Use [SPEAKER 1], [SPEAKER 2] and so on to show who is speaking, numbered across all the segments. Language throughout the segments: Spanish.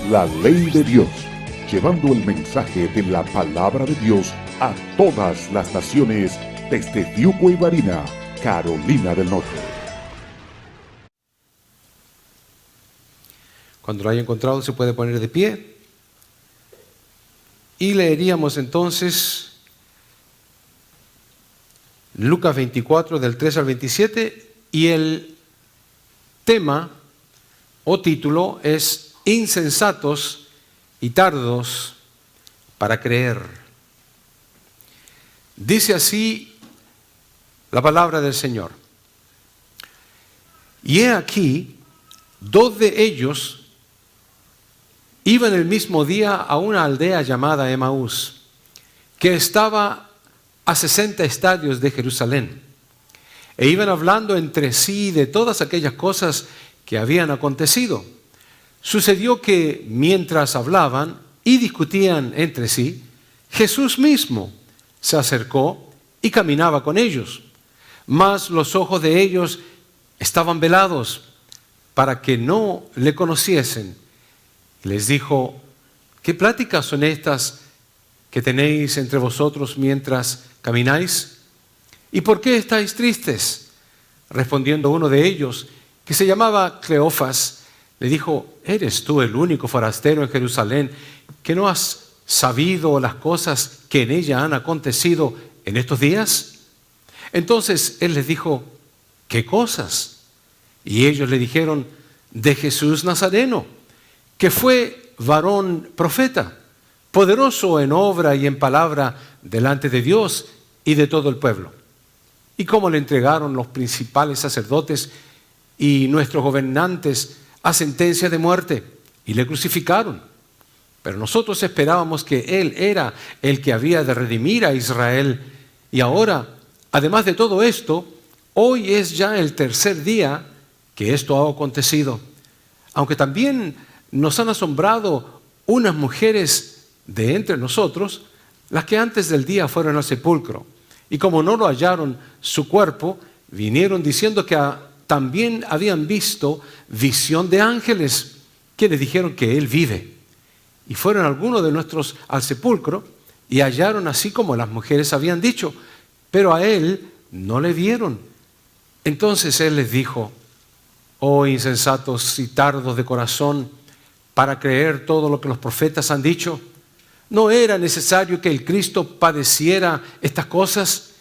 [SPEAKER 1] la ley de Dios, llevando el mensaje de la palabra de Dios a todas las naciones desde Diuco y Barina, Carolina del Norte.
[SPEAKER 2] Cuando lo haya encontrado se puede poner de pie y leeríamos entonces Lucas 24 del 3 al 27 y el tema o título es Insensatos y tardos para creer. Dice así la palabra del Señor. Y he aquí, 2 de ellos iban el mismo día a una aldea llamada Emaús, que estaba a 60 estadios de Jerusalén, e iban hablando entre sí de todas aquellas cosas que habían acontecido. Sucedió que mientras hablaban y discutían entre sí, Jesús mismo se acercó y caminaba con ellos, mas los ojos de ellos estaban velados para que no le conociesen. Les dijo: ¿qué pláticas son estas que tenéis entre vosotros mientras camináis? ¿Y por qué estáis tristes? Respondiendo uno de ellos, que se llamaba Cleofas, le dijo: ¿eres tú el único forastero en Jerusalén que no has sabido las cosas que en ella han acontecido en estos días? Entonces él les dijo: ¿qué cosas? Y ellos le dijeron: de Jesús Nazareno, que fue varón profeta, poderoso en obra y en palabra delante de Dios y de todo el pueblo. Y cómo le entregaron los principales sacerdotes y nuestros gobernantes a sentencia de muerte y le crucificaron. Pero nosotros esperábamos que Él era el que había de redimir a Israel. Y ahora, además de todo esto, hoy es ya el 3er día que esto ha acontecido. Aunque también nos han asombrado unas mujeres de entre nosotros, las que antes del día fueron al sepulcro. Y como no lo hallaron su cuerpo, vinieron diciendo que también habían visto visión de ángeles, quienes dijeron que Él vive. Y fueron algunos de nuestros al sepulcro y hallaron así como las mujeres habían dicho, pero a Él no le vieron. Entonces Él les dijo: oh insensatos y tardos de corazón, para creer todo lo que los profetas han dicho. ¿No era necesario que el Cristo padeciera estas cosas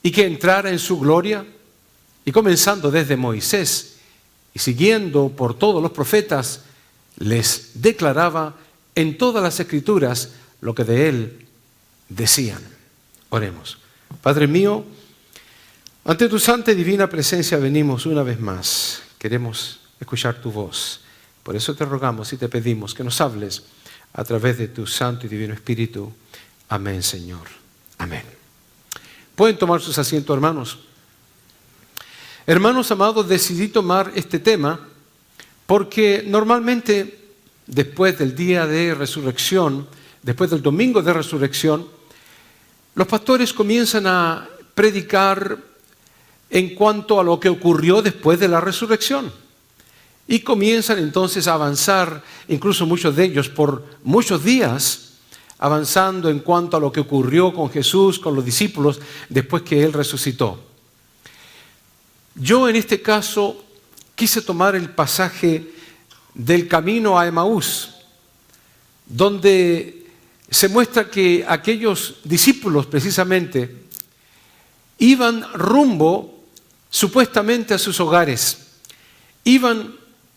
[SPEAKER 2] y que entrara en su gloria? Y comenzando desde Moisés y siguiendo por todos los profetas, les declaraba en todas las Escrituras lo que de Él decían. Oremos. Padre mío, ante tu santa y divina presencia venimos una vez más. Queremos escuchar tu voz. Por eso te rogamos y te pedimos que nos hables a través de tu Santo y Divino Espíritu. Amén, Señor. Amén. Pueden tomar sus asientos, hermanos. Hermanos amados, decidí tomar este tema porque normalmente después del día de resurrección, después del domingo de resurrección, los pastores comienzan a predicar en cuanto a lo que ocurrió después de la resurrección. Y comienzan entonces a avanzar, incluso muchos de ellos por muchos días, avanzando en cuanto a lo que ocurrió con Jesús, con los discípulos, después que Él resucitó. Yo en este caso quise tomar el pasaje del camino a Emaús, donde se muestra que aquellos discípulos precisamente iban rumbo supuestamente a sus hogares.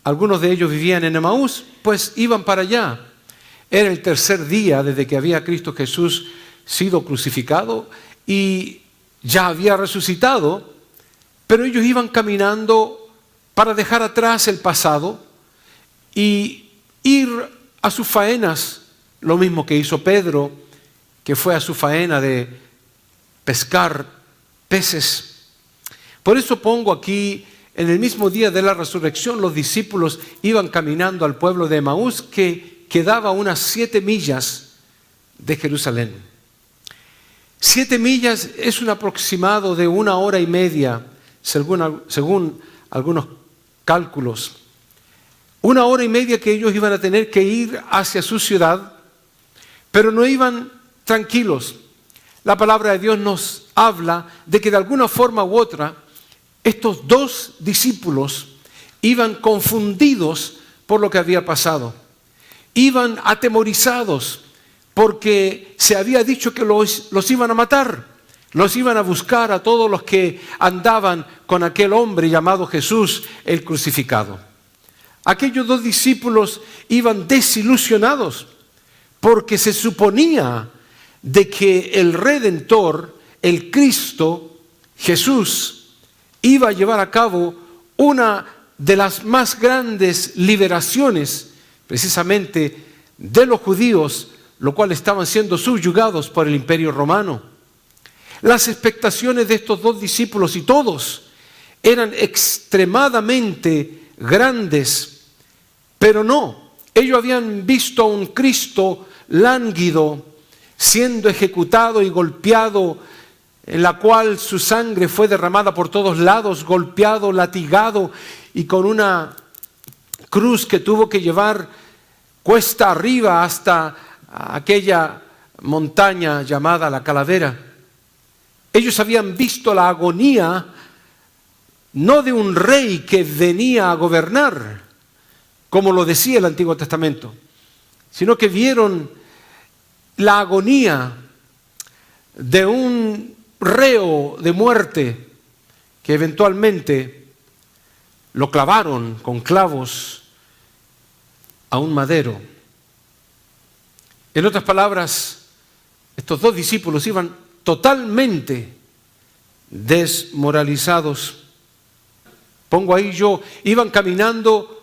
[SPEAKER 2] Algunos de ellos vivían en Emaús, pues iban para allá. Era el 3er día desde que había Cristo Jesús sido crucificado y ya había resucitado, pero ellos iban caminando para dejar atrás el pasado y ir a sus faenas, lo mismo que hizo Pedro, que fue a su faena de pescar peces. Por eso pongo aquí: en el mismo día de la resurrección, los discípulos iban caminando al pueblo de Emaús, que quedaba a unas 7 millas de Jerusalén. 7 millas es un aproximado de 1 hora y media, según algunos cálculos. 1 hora y media que ellos iban a tener que ir hacia su ciudad, pero no iban tranquilos. La palabra de Dios nos habla de que de alguna forma u otra, estos 2 discípulos iban confundidos por lo que había pasado. Iban atemorizados porque se había dicho que los iban a matar. Los iban a buscar a todos los que andaban con aquel hombre llamado Jesús, el crucificado. Aquellos 2 discípulos iban desilusionados porque se suponía de que el Redentor, el Cristo, Jesús, iba a llevar a cabo una de las más grandes liberaciones precisamente de los judíos, lo cual estaban siendo subyugados por el Imperio Romano. Las expectaciones de estos 2 discípulos y todos eran extremadamente grandes, pero no. Ellos habían visto a un Cristo lánguido, siendo ejecutado y golpeado, en la cual su sangre fue derramada por todos lados, golpeado, latigado y con una cruz que tuvo que llevar cuesta arriba hasta aquella montaña llamada la Calavera. Ellos habían visto la agonía no de un rey que venía a gobernar, como lo decía el Antiguo Testamento, sino que vieron la agonía de un reo de muerte que eventualmente lo clavaron con clavos a un madero. En otras palabras, estos 2 discípulos iban totalmente desmoralizados. Pongo ahí iban caminando,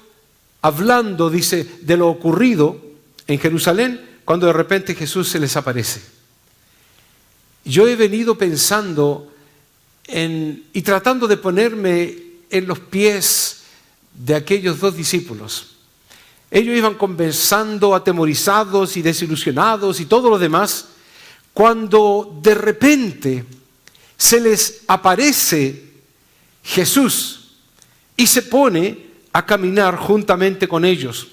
[SPEAKER 2] hablando, dice, de lo ocurrido en Jerusalén, cuando de repente Jesús se les aparece. Yo he venido pensando y tratando de ponerme en los pies de aquellos 2 discípulos. Ellos iban conversando, atemorizados y desilusionados y todo lo demás, cuando de repente se les aparece Jesús y se pone a caminar juntamente con ellos.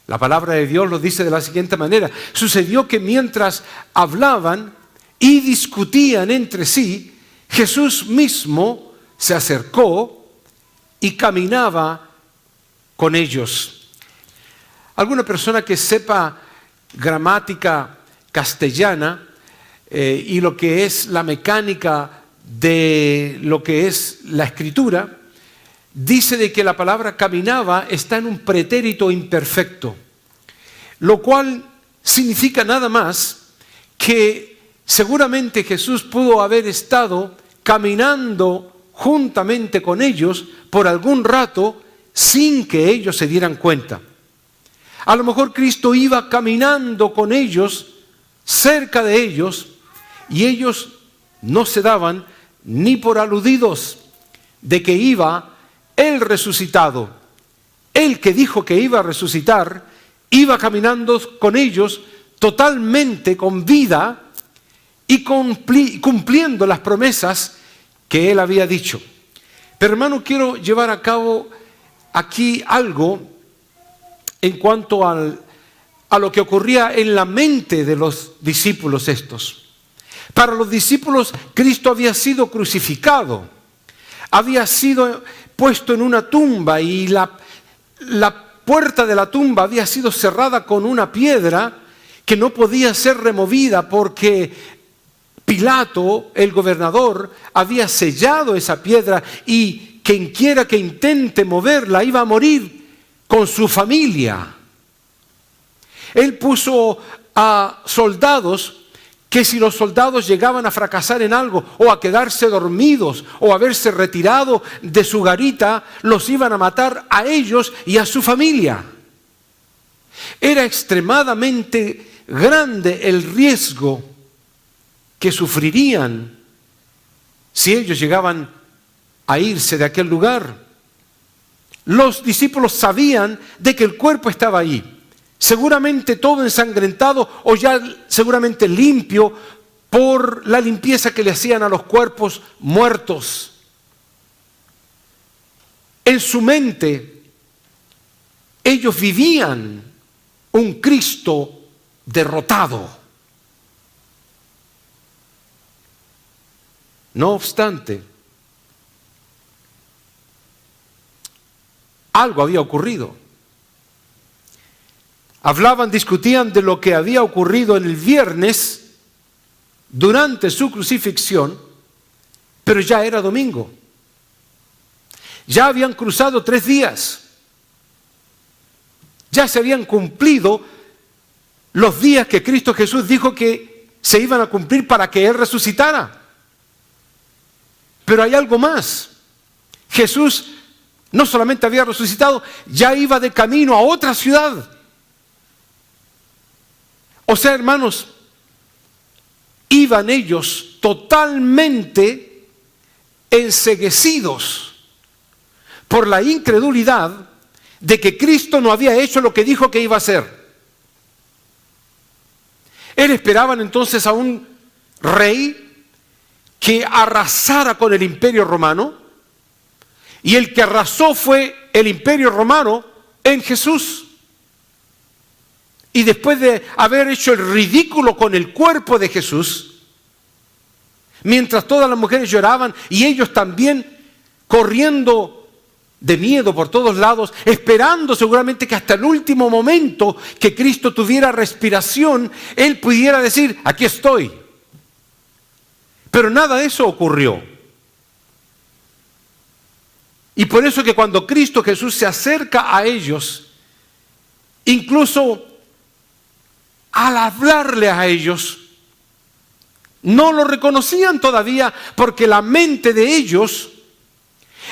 [SPEAKER 2] La palabra de Dios lo dice de la siguiente manera: sucedió que mientras hablaban y discutían entre sí, Jesús mismo se acercó y caminaba con ellos. Alguna persona que sepa gramática castellana y lo que es la mecánica de lo que es la escritura, dice de que la palabra caminaba está en un pretérito imperfecto, lo cual significa nada más que seguramente Jesús pudo haber estado caminando juntamente con ellos por algún rato sin que ellos se dieran cuenta. A lo mejor Cristo iba caminando con ellos, cerca de ellos, y ellos no se daban ni por aludidos de que iba el resucitado. El que dijo que iba a resucitar, iba caminando con ellos totalmente con vida y cumpliendo las promesas que él había dicho. Pero hermano, quiero llevar a cabo aquí algo en cuanto a lo que ocurría en la mente de los discípulos estos. Para los discípulos, Cristo había sido crucificado, había sido puesto en una tumba y la puerta de la tumba había sido cerrada con una piedra que no podía ser removida porque Pilato, el gobernador, había sellado esa piedra y quien quiera que intente moverla iba a morir con su familia. Él puso a soldados que si los soldados llegaban a fracasar en algo o a quedarse dormidos o a haberse retirado de su garita, los iban a matar a ellos y a su familia. Era extremadamente grande el riesgo que sufrirían si ellos llegaban a irse de aquel lugar. Los discípulos sabían de que el cuerpo estaba ahí, seguramente todo ensangrentado o ya seguramente limpio por la limpieza que le hacían a los cuerpos muertos. En su mente ellos vivían un Cristo derrotado. No obstante, algo había ocurrido. Hablaban, discutían de lo que había ocurrido en el viernes durante su crucifixión, pero ya era domingo. Ya habían cruzado 3 días. Ya se habían cumplido los días que Cristo Jesús dijo que se iban a cumplir para que Él resucitara. Pero hay algo más. Jesús no solamente había resucitado, ya iba de camino a otra ciudad. O sea, hermanos, iban ellos totalmente enceguecidos por la incredulidad de que Cristo no había hecho lo que dijo que iba a hacer. Él esperaban entonces a un rey que arrasara con el imperio romano, y el que arrasó fue el imperio romano en Jesús. Y después de haber hecho el ridículo con el cuerpo de Jesús, mientras todas las mujeres lloraban y ellos también corriendo de miedo por todos lados, esperando seguramente que hasta el último momento que Cristo tuviera respiración, Él pudiera decir, aquí estoy. Pero nada de eso ocurrió. Y por eso que cuando Cristo Jesús se acerca a ellos, incluso al hablarle a ellos, no lo reconocían todavía porque la mente de ellos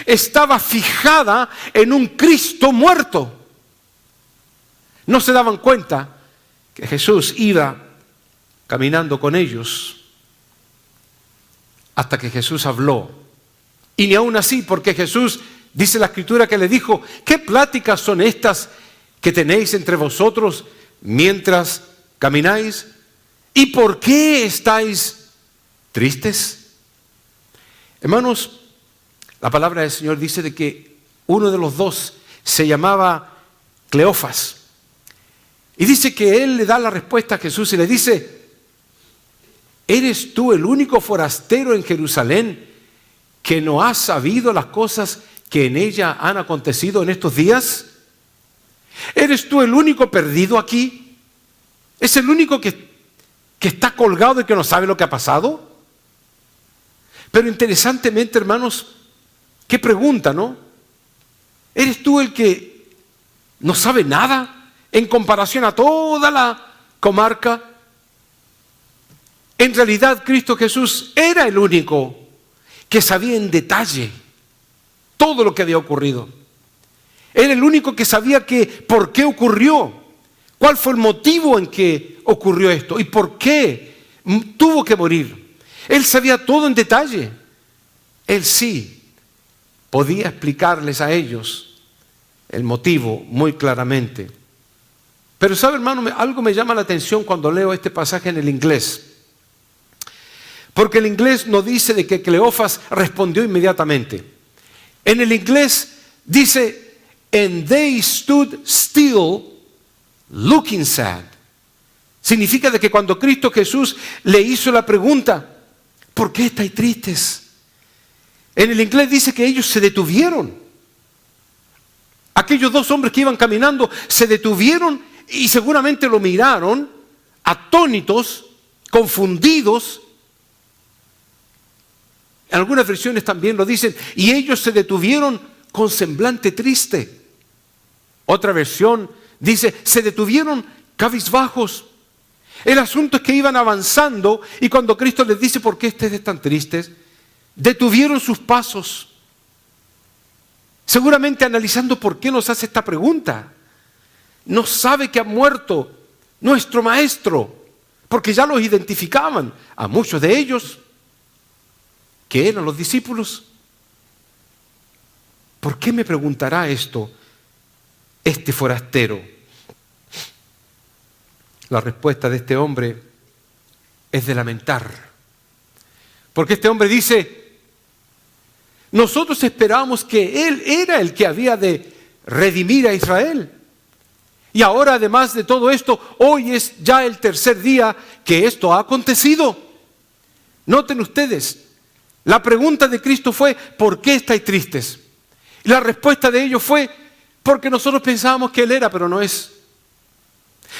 [SPEAKER 2] estaba fijada en un Cristo muerto. No se daban cuenta que Jesús iba caminando con ellos hasta que Jesús habló. Y ni aún así, porque Jesús, dice la Escritura que le dijo, ¿qué pláticas son estas que tenéis entre vosotros mientras camináis? ¿Y por qué estáis tristes? Hermanos, la palabra del Señor dice de que uno de los dos se llamaba Cleofas. Y dice que él le da la respuesta a Jesús y le dice, ¿eres tú el único forastero en Jerusalén que no has sabido las cosas que en ella han acontecido en estos días? ¿Eres tú el único perdido aquí? ¿Es el único que está colgado y que no sabe lo que ha pasado? Pero interesantemente, hermanos, qué pregunta, ¿no? ¿Eres tú el que no sabe nada en comparación a toda la comarca? En realidad, Cristo Jesús era el único que sabía en detalle todo lo que había ocurrido. Era el único que sabía por qué ocurrió, cuál fue el motivo en que ocurrió esto y por qué tuvo que morir. Él sabía todo en detalle. Él sí podía explicarles a ellos el motivo muy claramente. Pero sabe, hermano, algo me llama la atención cuando leo este pasaje en el inglés. Porque el inglés no dice de que Cleofas respondió inmediatamente. En el inglés dice, and they stood still looking sad. Significa de que cuando Cristo Jesús le hizo la pregunta, ¿por qué estáis tristes? En el inglés dice que ellos se detuvieron. Aquellos 2 hombres que iban caminando se detuvieron y seguramente lo miraron atónitos, confundidos. En algunas versiones también lo dicen, y ellos se detuvieron con semblante triste. Otra versión dice, se detuvieron cabizbajos. El asunto es que iban avanzando y cuando Cristo les dice, ¿por qué ustedes están tristes?, detuvieron sus pasos. Seguramente analizando por qué nos hace esta pregunta. No sabe que ha muerto nuestro maestro, porque ya los identificaban a muchos de ellos, que eran los discípulos. ¿Por qué me preguntará esto este forastero? La respuesta de este hombre es de lamentar. Porque este hombre dice, nosotros esperábamos que Él era el que había de redimir a Israel. Y ahora, además de todo esto, hoy es ya el tercer día que esto ha acontecido. Noten ustedes, la pregunta de Cristo fue, ¿por qué estáis tristes? Y la respuesta de ellos fue, porque nosotros pensábamos que Él era, pero no es.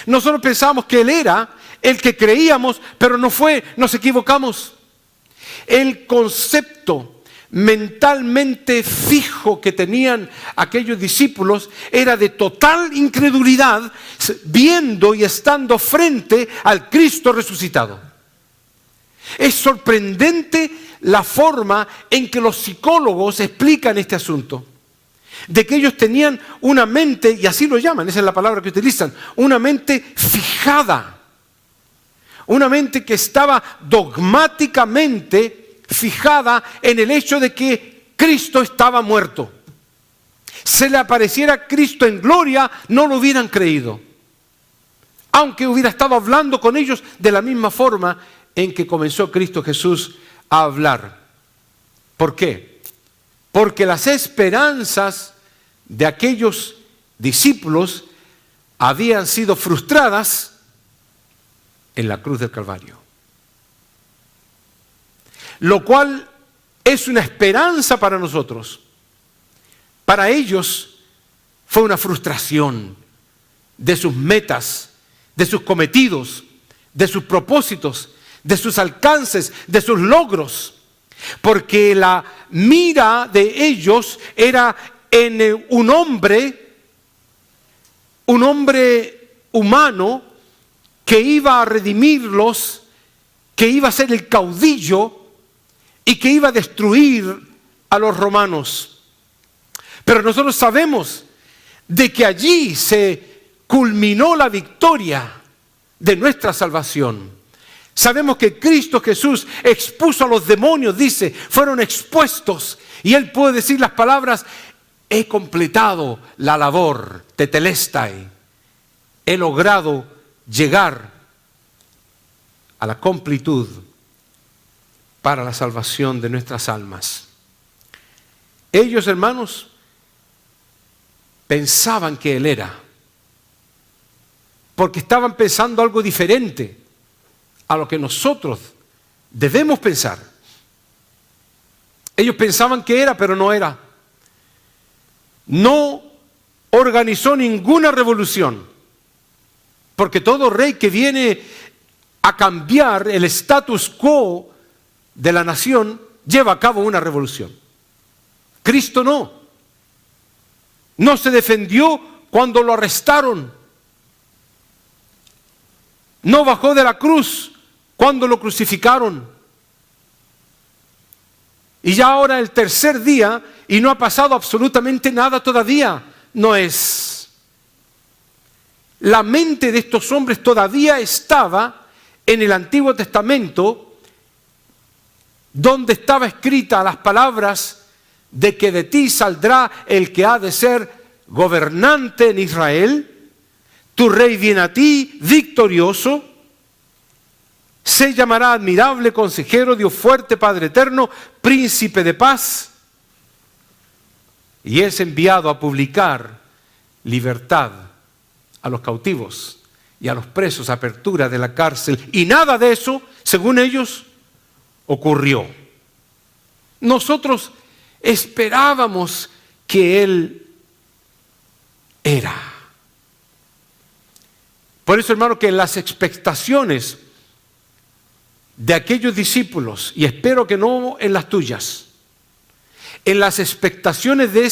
[SPEAKER 2] Nosotros pensábamos que Él era el que creíamos, pero no fue, nos equivocamos. El concepto mentalmente fijo que tenían aquellos discípulos era de total incredulidad, viendo y estando frente al Cristo resucitado. Es sorprendente la forma en que los psicólogos explican este asunto, de que ellos tenían una mente, y así lo llaman, esa es la palabra que utilizan, una mente fijada, una mente que estaba dogmáticamente fijada en el hecho de que Cristo estaba muerto. Se le apareciera Cristo en gloria, no lo hubieran creído, aunque hubiera estado hablando con ellos de la misma forma en que comenzó Cristo Jesús a hablar. ¿Por qué? Porque las esperanzas de aquellos discípulos habían sido frustradas en la cruz del Calvario. Lo cual es una esperanza para nosotros. Para ellos fue una frustración de sus metas, de sus cometidos, de sus propósitos, de sus alcances, de sus logros. Porque la mira de ellos era en un hombre humano que iba a redimirlos, que iba a ser el caudillo y que iba a destruir a los romanos. Pero nosotros sabemos de que allí se culminó la victoria de nuestra salvación. Sabemos que Cristo Jesús expuso a los demonios, dice, fueron expuestos. Y Él puede decir las palabras, he completado la labor, tetelestai. He logrado llegar a la completud para la salvación de nuestras almas. Ellos, hermanos, pensaban que Él era, porque estaban pensando algo diferente a lo que nosotros debemos pensar. Ellos pensaban que era, pero no era. No organizó ninguna revolución, porque todo rey que viene a cambiar el status quo de la nación lleva a cabo una revolución. Cristo no se defendió cuando lo arrestaron, no bajó de la cruz cuando lo crucificaron, y ya ahora el tercer día y no ha pasado absolutamente nada todavía. No es. La mente de estos hombres todavía estaba en el Antiguo Testamento, donde estaba escrita las palabras de que de ti saldrá el que ha de ser gobernante en Israel, tu rey viene a ti victorioso, se llamará admirable consejero, Dios fuerte, Padre eterno, príncipe de paz, y es enviado a publicar libertad a los cautivos y a los presos, apertura de la cárcel, y nada de eso, según ellos, ocurrió. Nosotros esperábamos que Él era. Por eso, hermano, que las expectaciones de aquellos discípulos, y espero que no en las tuyas, en las expectaciones de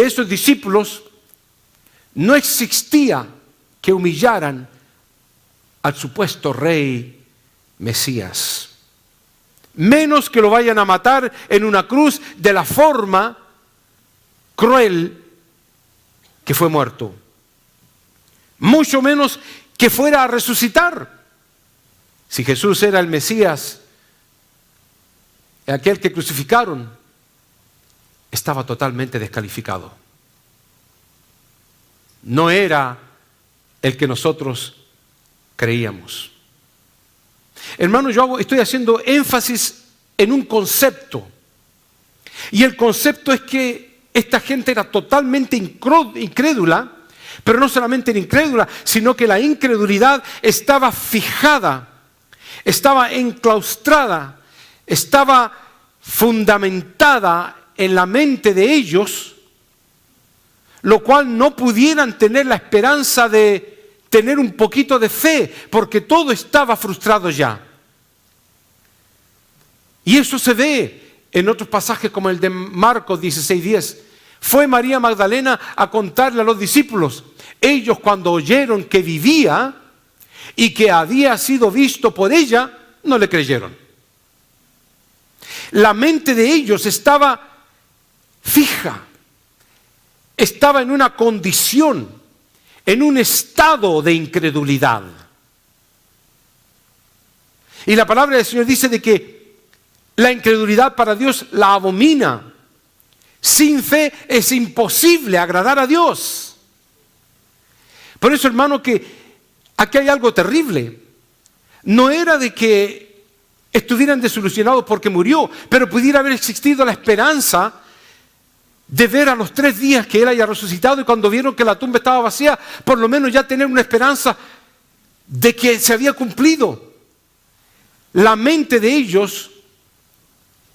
[SPEAKER 2] esos discípulos, no existía que humillaran al supuesto rey Mesías. Menos que lo vayan a matar en una cruz de la forma cruel que fue muerto. Mucho menos que fuera a resucitar. Si Jesús era el Mesías, aquel que crucificaron, estaba totalmente descalificado. No era el que nosotros creíamos. Hermano, estoy haciendo énfasis en un concepto. Y el concepto es que esta gente era totalmente incrédula Pero no solamente era incrédula, sino que la incredulidad estaba fijada, estaba enclaustrada, estaba fundamentada en la mente de ellos, lo cual no pudieran tener la esperanza de tener un poquito de fe, porque todo estaba frustrado ya. Y eso se ve en otros pasajes como el de Marcos 16:10. Fue María Magdalena a contarle a los discípulos. Ellos, cuando oyeron que vivía y que había sido visto por ella, no le creyeron. La mente de ellos estaba fija, estaba en una condición, en un estado de incredulidad. Y la palabra del Señor dice de que la incredulidad para Dios la abomina. Sin fe es imposible agradar a Dios. Por eso, hermano, que aquí hay algo terrible. No era de que estuvieran desilusionados porque murió, pero pudiera haber existido la esperanza de ver a los 3 días que Él haya resucitado, y cuando vieron que la tumba estaba vacía, por lo menos ya tener una esperanza de que se había cumplido. La mente de ellos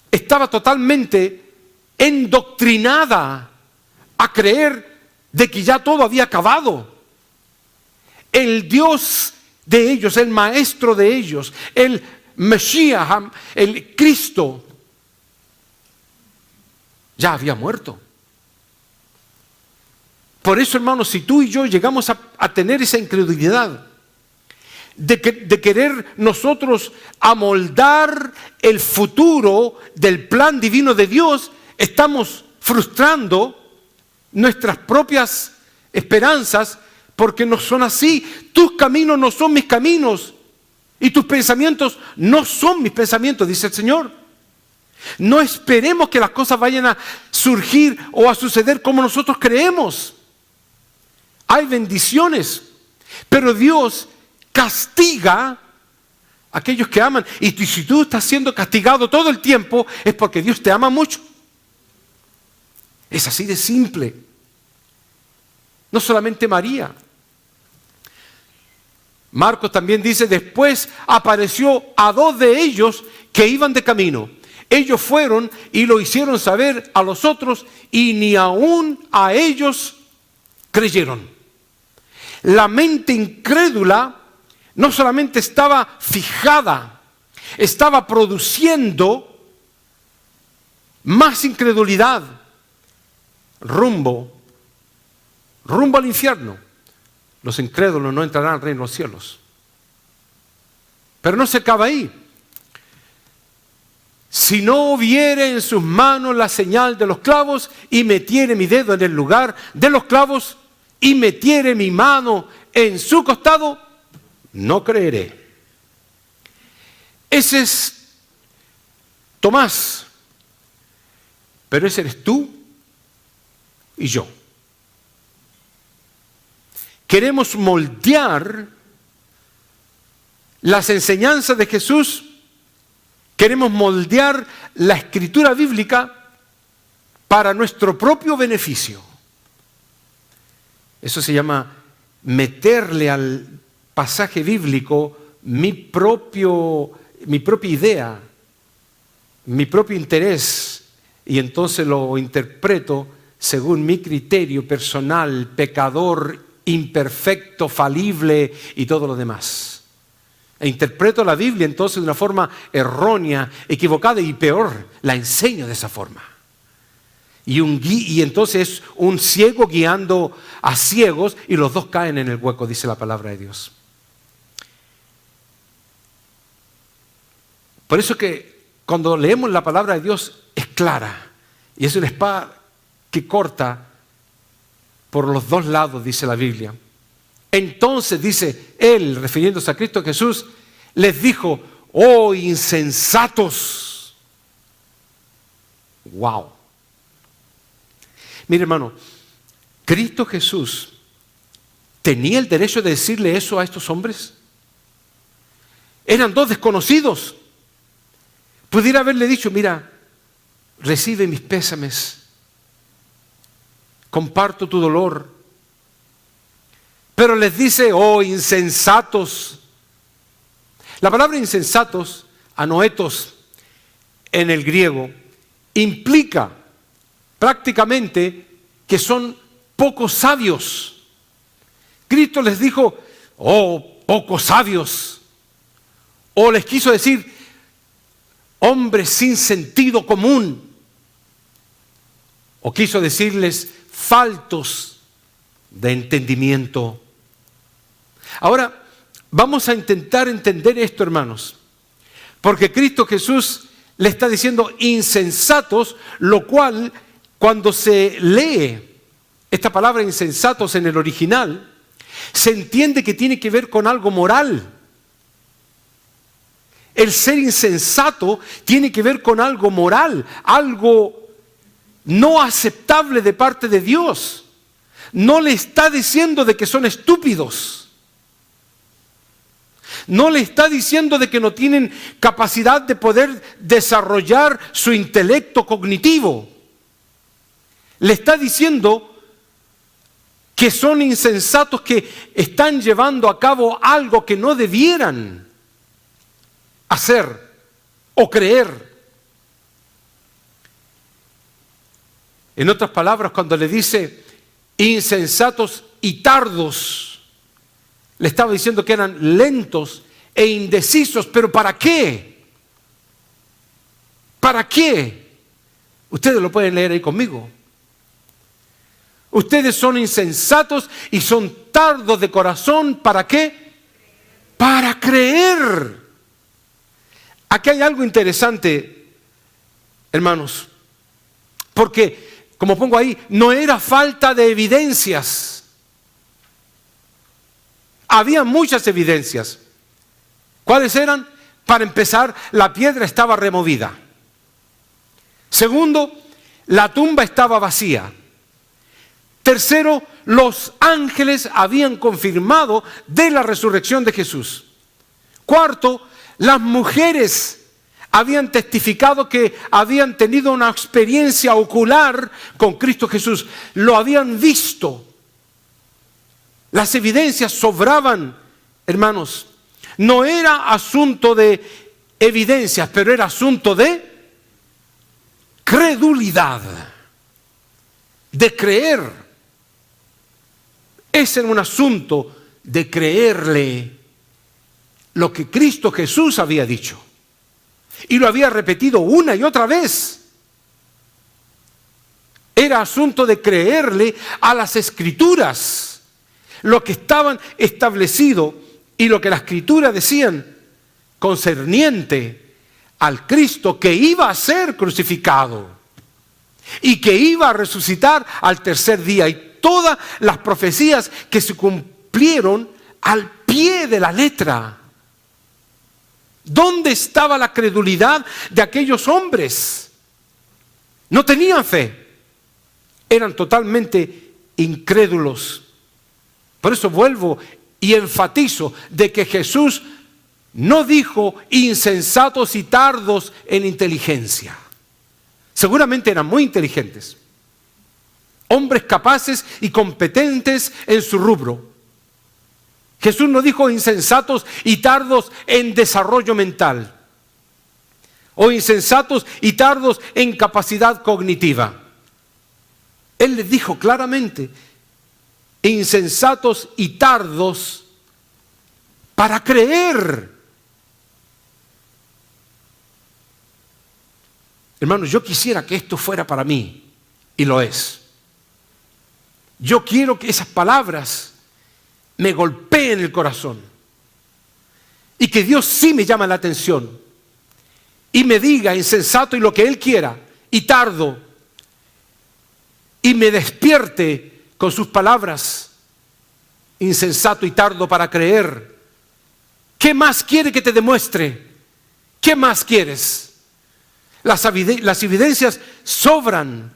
[SPEAKER 2] estaba totalmente endoctrinada a creer de que ya todo había acabado. El Dios de ellos, el maestro de ellos, el Mesías, el Cristo, ya había muerto. Por eso, hermanos, si tú y yo llegamos a tener esa incredulidad de querer nosotros amoldar el futuro del plan divino de Dios, estamos frustrando nuestras propias esperanzas, porque no son así. Tus caminos no son mis caminos y tus pensamientos no son mis pensamientos, dice el Señor. No esperemos que las cosas vayan a surgir o a suceder como nosotros creemos. Hay bendiciones, pero Dios castiga a aquellos que aman. Y si tú estás siendo castigado todo el tiempo, es porque Dios te ama mucho. Es así de simple. No solamente María. Marcos también dice: después apareció a 2 de ellos que iban de camino. Ellos fueron y lo hicieron saber a los otros, y ni aún a ellos creyeron. La mente incrédula no solamente estaba fijada, estaba produciendo más incredulidad rumbo al infierno. Los incrédulos no entrarán al reino de los cielos. Pero no se acaba ahí. Si no viere en sus manos la señal de los clavos, y metiere mi dedo en el lugar de los clavos, y metiere mi mano en su costado, no creeré. Ese es Tomás, pero ese eres tú y yo. Queremos moldear las enseñanzas de Jesús, queremos moldear la escritura bíblica para nuestro propio beneficio. Eso se llama meterle al pasaje bíblico mi propia idea, mi propio interés, y entonces lo interpreto según mi criterio personal, pecador, imperfecto, falible y todo lo demás. E interpreto la Biblia entonces de una forma errónea, equivocada, y peor, la enseño de esa forma. Y entonces es un ciego guiando a ciegos, y los dos caen en el hueco, dice la palabra de Dios. Por eso que cuando leemos la palabra de Dios es clara, y es una espada que corta por los 2 lados, dice la Biblia. Entonces, dice él, refiriéndose a Cristo Jesús, les dijo: oh insensatos. Wow. Mire, hermano, Cristo Jesús tenía el derecho de decirle eso a estos hombres. Eran 2 desconocidos. Pudiera haberle dicho: mira, recibe mis pésames, comparto tu dolor, Pero les dice, oh insensatos. La palabra insensatos, anoetos en el griego, implica prácticamente que son poco sabios. Cristo les dijo, oh, pocos sabios. O les quiso decir, hombres sin sentido común. O quiso decirles, faltos de entendimiento. Ahora, vamos a intentar entender esto, hermanos. Porque Cristo Jesús le está diciendo insensatos, lo cual, cuando se lee esta palabra insensatos en el original, se entiende que tiene que ver con algo moral. El ser insensato tiene que ver con algo moral, algo no aceptable de parte de Dios. No le está diciendo de que son estúpidos. No le está diciendo de que no tienen capacidad de poder desarrollar su intelecto cognitivo. Le está diciendo que son insensatos, que están llevando a cabo algo que no debieran hacer o creer. En otras palabras, cuando le dice insensatos y tardos, le estaba diciendo que eran lentos e indecisos. ¿Pero para qué? ¿Para qué? Ustedes lo pueden leer ahí conmigo. Ustedes son insensatos y son tardos de corazón. ¿Para qué? Para creer. Aquí hay algo interesante, hermanos, porque, como pongo ahí, no era falta de evidencias. Había muchas evidencias. ¿Cuáles eran? Para empezar, la piedra estaba removida. Segundo, la tumba estaba vacía. Tercero, los ángeles habían confirmado de la resurrección de Jesús. Cuarto, las mujeres habían testificado que habían tenido una experiencia ocular con Cristo Jesús. Lo habían visto. Las evidencias sobraban, hermanos. No era asunto de evidencias, pero era asunto de credulidad, de creer. Ese era un asunto de creerle lo que Cristo Jesús había dicho. Y lo había repetido una y otra vez. Era asunto de creerle a las Escrituras, lo que estaban establecido y lo que las Escrituras decían concerniente al Cristo que iba a ser crucificado y que iba a resucitar al tercer día. Y todas las profecías que se cumplieron al pie de la letra. ¿Dónde estaba la credulidad de aquellos hombres? No tenían fe. Eran totalmente incrédulos. Por eso vuelvo y enfatizo de que Jesús no dijo insensatos y tardos en inteligencia. Seguramente eran muy inteligentes. Hombres capaces y competentes en su rubro. Jesús no dijo insensatos y tardos en desarrollo mental. O insensatos y tardos en capacidad cognitiva. Él les dijo claramente, insensatos y tardos para creer. Hermanos, yo quisiera que esto fuera para mí, y lo es. Yo quiero que esas palabras me golpeen el corazón y que Dios sí me llame la atención y me diga insensato y lo que Él quiera y tardo y me despierte con sus palabras, insensato y tardo para creer. ¿Qué más quiere que te demuestre? ¿Qué más quieres? Las evidencias sobran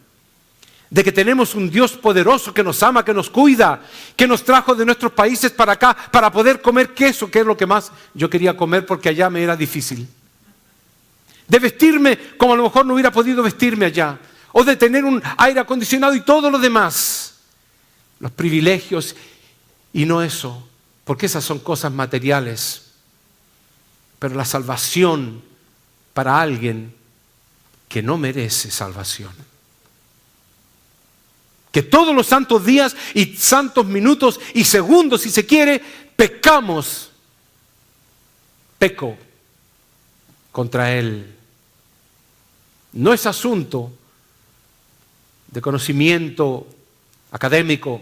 [SPEAKER 2] de que tenemos un Dios poderoso que nos ama, que nos cuida, que nos trajo de nuestros países para acá para poder comer queso, que es lo que más yo quería comer porque allá me era difícil. De vestirme como a lo mejor no hubiera podido vestirme allá, o de tener un aire acondicionado y todo lo demás. Los privilegios y no eso, porque esas son cosas materiales. Pero la salvación para alguien que no merece salvación. Que todos los santos días y santos minutos y segundos, si se quiere, peco contra Él. No es asunto de conocimiento académico,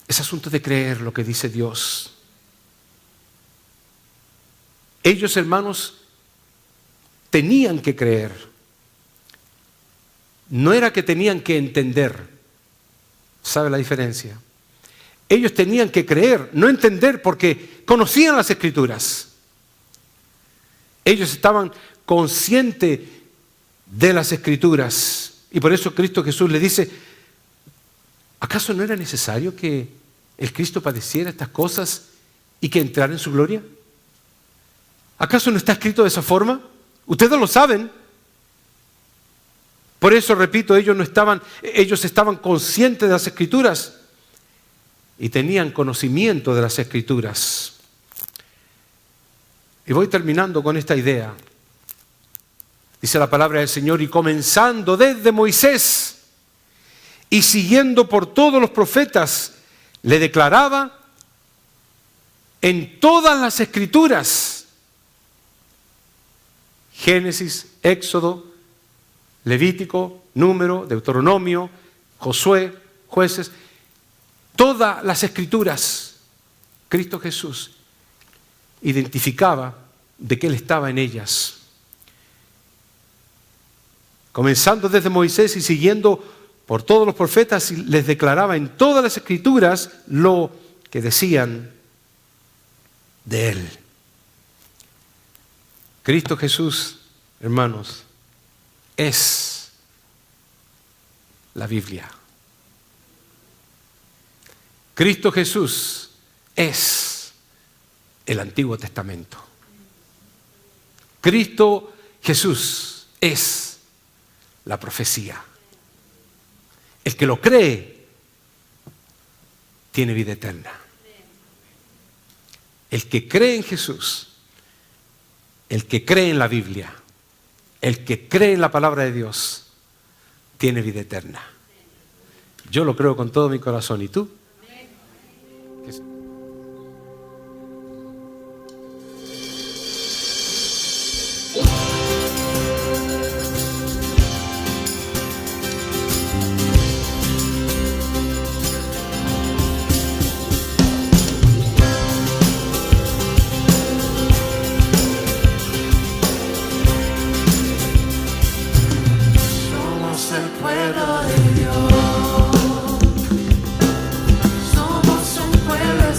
[SPEAKER 2] es asunto de creer lo que dice Dios. Ellos, hermanos, tenían que creer. No era que tenían que entender. ¿Sabe la diferencia? Ellos tenían que creer, no entender, porque conocían las Escrituras. Ellos estaban conscientes de las Escrituras. Y por eso Cristo Jesús le dice, ¿acaso no era necesario que el Cristo padeciera estas cosas y que entrara en su gloria? ¿Acaso no está escrito de esa forma? Ustedes lo saben. Por eso, repito, ellos estaban conscientes de las Escrituras y tenían conocimiento de las Escrituras. Y voy terminando con esta idea. Dice la palabra del Señor, y comenzando desde Moisés y siguiendo por todos los profetas, le declaraba en todas las Escrituras, Génesis, Éxodo, Levítico, Número, Deuteronomio, Josué, Jueces, todas las Escrituras, Cristo Jesús identificaba de que Él estaba en ellas. Comenzando desde Moisés y siguiendo por todos los profetas, les declaraba en todas las Escrituras lo que decían de Él. Cristo Jesús, hermanos, es la Biblia. Cristo Jesús es el Antiguo Testamento. Cristo Jesús es la profecía. El que lo cree tiene vida eterna. El que cree en Jesús, el que cree en la Biblia, el que cree en la palabra de Dios, tiene vida eterna. Yo lo creo con todo mi corazón. ¿Y tú?
[SPEAKER 3] Somos el pueblo de Dios, somos un pueblo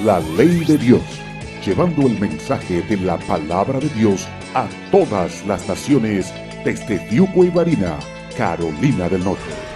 [SPEAKER 1] la ley de Dios, llevando el mensaje de la palabra de Dios a todas las naciones desde Diuco y Varina, Carolina del Norte.